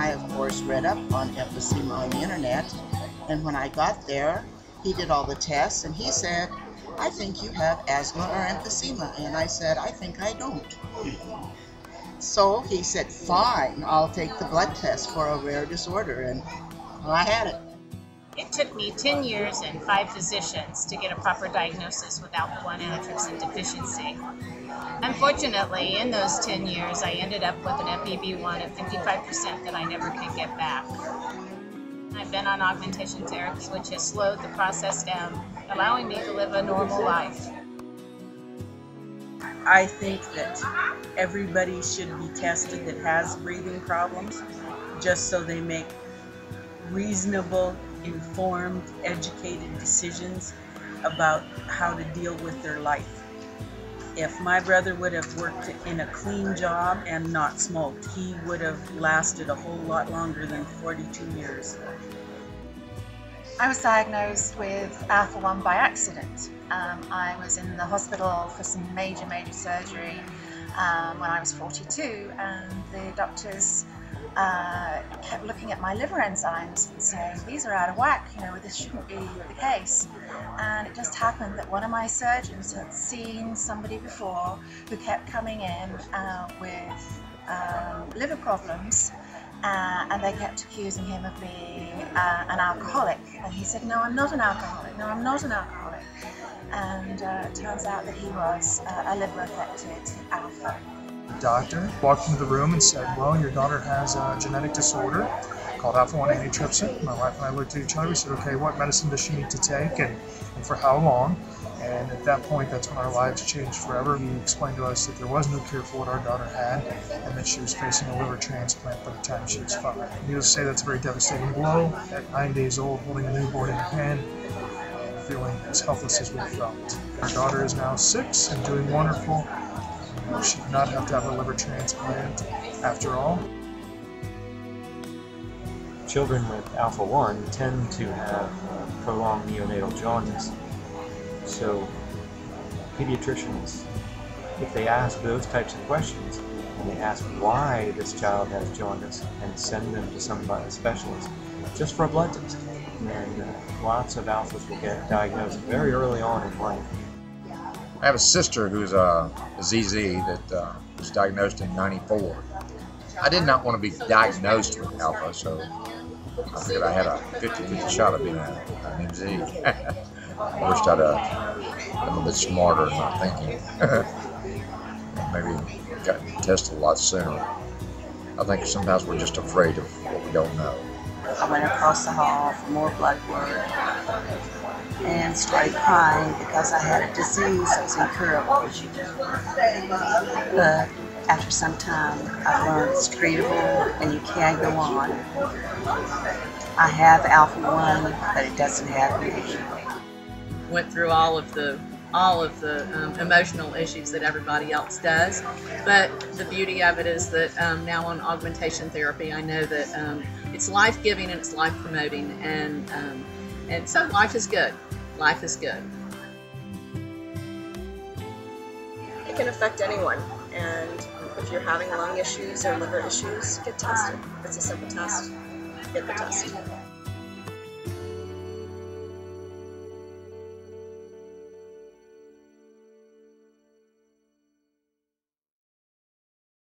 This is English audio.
I, of course, read up on emphysema on the internet. And when I got there, he did all the tests and he said, "I think you have asthma or emphysema." And I said, "I think I don't." So he said, "Fine, I'll take the blood test for a rare disorder." And well, I had it. It took me 10 years and 5 physicians to get a proper diagnosis with alpha-1 antitrypsin deficiency. Unfortunately, in those 10 years, I ended up with an FEV1 of 55% that I never could get back. I've been on augmentation therapy, which has slowed the process down, allowing me to live a normal life. I think that everybody should be tested that has breathing problems, just so they make reasonable, informed, educated decisions about how to deal with their life. If my brother would have worked in a clean job and not smoked, he would have lasted a whole lot longer than 42 years. I was diagnosed with alpha-1 by accident. I was in the hospital for some major surgery when I was 42, and the doctors kept looking at my liver enzymes and saying, "These are out of whack, this shouldn't be the case." And it just happened that one of my surgeons had seen somebody before who kept coming in with liver problems, and they kept accusing him of being an alcoholic. And he said, "No, I'm not an alcoholic. No, I'm not an alcoholic." And it turns out that he was a liver-affected alpha. The doctor walked into the room and said, "Well, your daughter has a genetic disorder called alpha-1 antitrypsin." My wife and I looked at each other. We said, "Okay, what medicine does she need to take and for how long?" And at that point, that's when our lives changed forever. He explained to us that there was no cure for what our daughter had and that she was facing a liver transplant by the time she was 5. Needless to say, that's a very devastating blow. At 9 days old, holding a newborn in your hand, feeling as helpless as we felt. Our daughter is now 6 and doing wonderful. She did not have to have a liver transplant after all. Children with alpha-1 tend to have prolonged neonatal jaundice. So pediatricians, if they ask those types of questions and they ask why this child has jaundice and send them to some specialist just for a blood test, and lots of alphas will get diagnosed very early on in life. I have a sister who's a ZZ that was diagnosed in '94. I did not want to be diagnosed with alpha, so I figured I had a 50-50 shot of being an MZ. I wished I'd been a little bit smarter in my thinking. Maybe gotten tested a lot sooner. I think sometimes we're just afraid of what we don't know. I went across the hall for more blood work and started crying because I had a disease that was incurable. But after some time, I learned it's treatable and you can go on. I have alpha-1, but it doesn't have me. Went through all of the emotional issues that everybody else does, but the beauty of it is that now on augmentation therapy, I know that it's life-giving and it's life-promoting, and so life is good. Life is good. It can affect anyone, and if you're having lung issues or liver issues, get tested. It's a simple test. Get the test.